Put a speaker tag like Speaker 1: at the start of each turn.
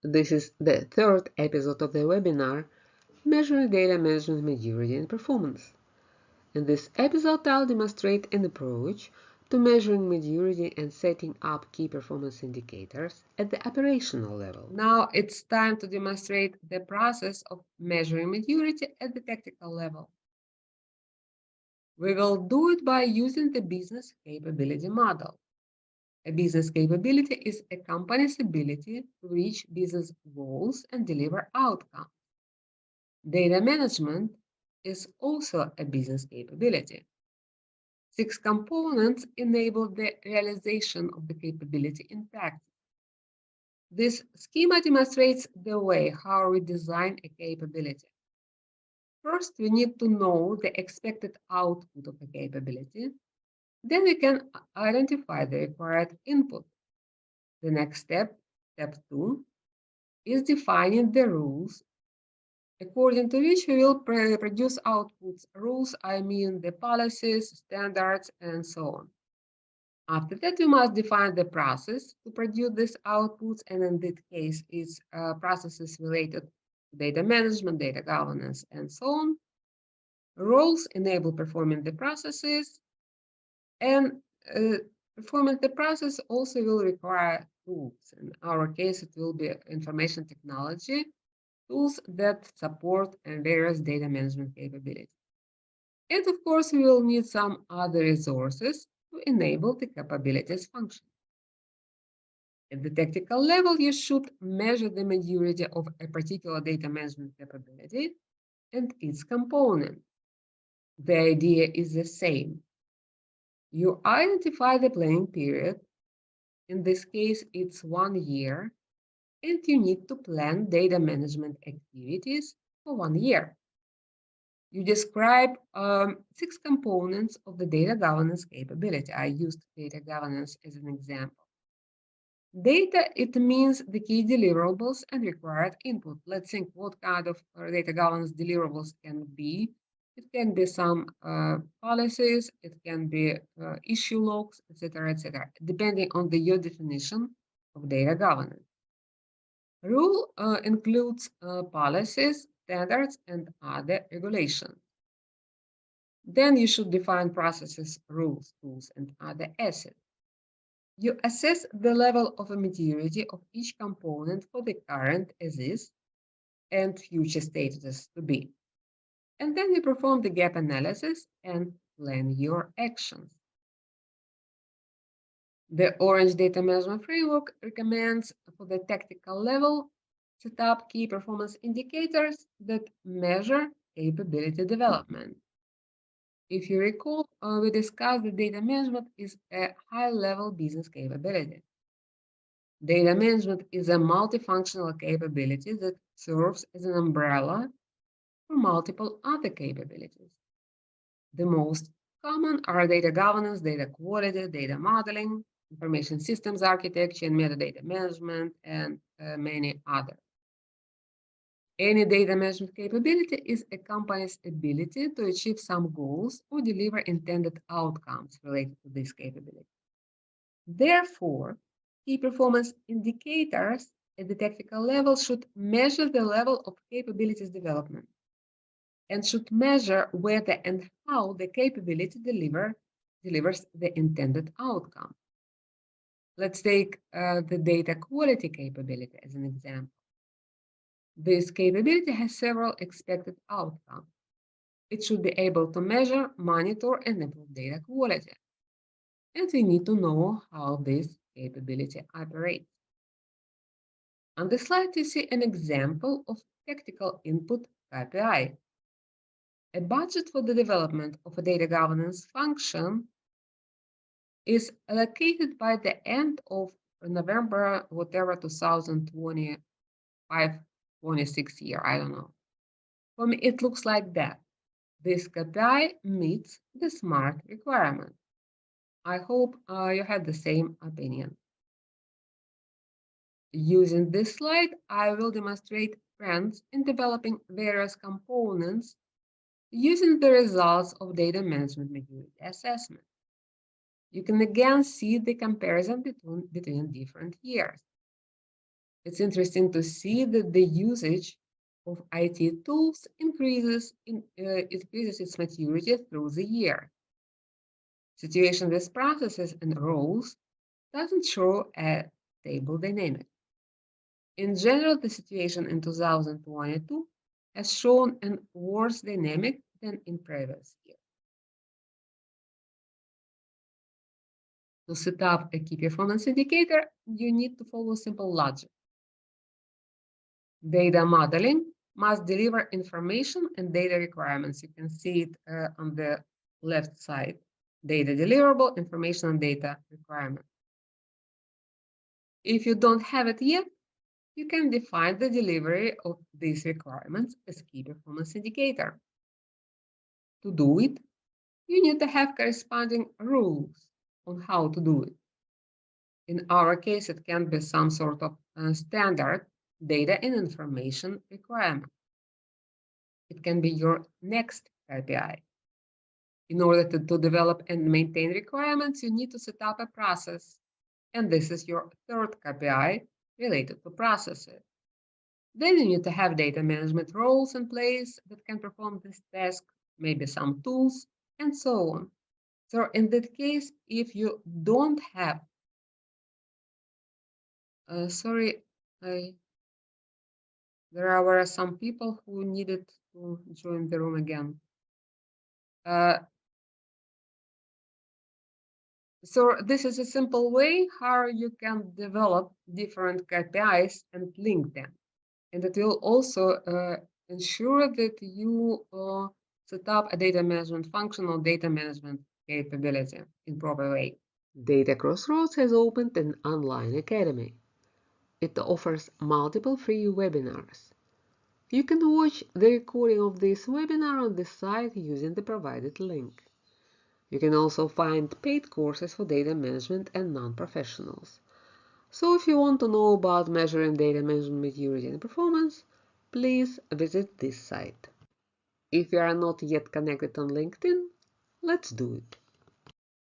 Speaker 1: This is the third episode of the webinar, Measuring Data Management Maturity and Performance. In this episode, I'll demonstrate an approach to measuring maturity and setting up key performance indicators at the operational level. Now it's time to demonstrate the process of measuring maturity at the tactical level. We will do it by using the business capability model. A business capability is a company's ability to reach business goals and deliver outcomes. Data management is also a business capability. 6 components enable the realization of the capability in practice. This schema demonstrates the way how we design a capability. First, we need to know the expected output of a capability. Then we can identify the required input. The next step, step 2, is defining the rules according to which we will produce outputs. Rules, I mean the policies, standards, and so on. After that, we must define the process to produce these outputs, and in this case, it's processes related to data management, data governance, and so on. Roles enable performing the processes, and performing the process also will require tools. In our case, it will be information technology tools that support various data management capabilities. And of course, we will need some other resources to enable the capabilities function. At the tactical level, you should measure the maturity of a particular data management capability and its component. The idea is the same. You identify the planning period. In this case, it's 1 year, and you need to plan data management activities for 1 year. You describe 6 components of the data governance capability. I used data governance as an example. Data, it means the key deliverables and required input. Let's think what kind of data governance deliverables can be. It can be some policies, it can be issue logs, etc., depending on your definition of data governance. Rule includes policies, standards, and other regulations. Then you should define processes, rules, tools, and other assets. You assess the level of maturity of each component for the current as is and future status to be. And then you perform the gap analysis and plan your actions. The Orange Data Management Framework recommends for the tactical level, set up key performance indicators that measure capability development. If you recall, we discussed that data management is a high-level business capability. Data management is a multifunctional capability that serves as an umbrella for multiple other capabilities. The most common are data governance, data quality, data modeling, information systems architecture, and metadata management, and many others. Any data management capability is a company's ability to achieve some goals or deliver intended outcomes related to this capability. Therefore, key performance indicators at the tactical level should measure the level of capabilities development and should measure whether and how the capability delivers the intended outcome. Let's take the data quality capability as an example. This capability has several expected outcomes. It should be able to measure, monitor, and improve data quality. And we need to know how this capability operates. On the slide, you see an example of tactical input KPI. A budget for the development of a data governance function is allocated by the end of November, whatever, 2025, 26 year, I don't know. For me, it looks like that. This KPI meets the SMART requirement. I hope you have the same opinion. Using this slide, I will demonstrate trends in developing various components using the results of data management maturity assessment. You can again see the comparison between different years. It's interesting to see that the usage of IT tools increases its maturity through the year. Situation with processes and roles doesn't show a stable dynamic. In general, the situation in 2022 has shown a worse dynamic than in previous years. To set up a key performance indicator, you need to follow simple logic. Data modeling must deliver information and data requirements. You can see it on the left side. Data deliverable, information and data requirement. If you don't have it yet, you can define the delivery of these requirements as key performance indicator. To do it, you need to have corresponding rules on how to do it. In our case, it can be some sort of standard data and information requirement. It can be your next KPI. In order to develop and maintain requirements, you need to set up a process. And this is your third KPI related to processes. Then you need to have data management roles in place that can perform this task, maybe some tools, and so on. So in that case, if you don't have, there were some people who needed to join the room again. So this is a simple way how you can develop different KPIs and link them. And it will also ensure that you set up a data management function or data management capability in proper way. Data Crossroads has opened an online academy. It offers multiple free webinars. You can watch the recording of this webinar on the site using the provided link. You can also find paid courses for data management and non-professionals. So if you want to know about measuring data management maturity and performance, please visit this site. If you are not yet connected on LinkedIn, let's do it.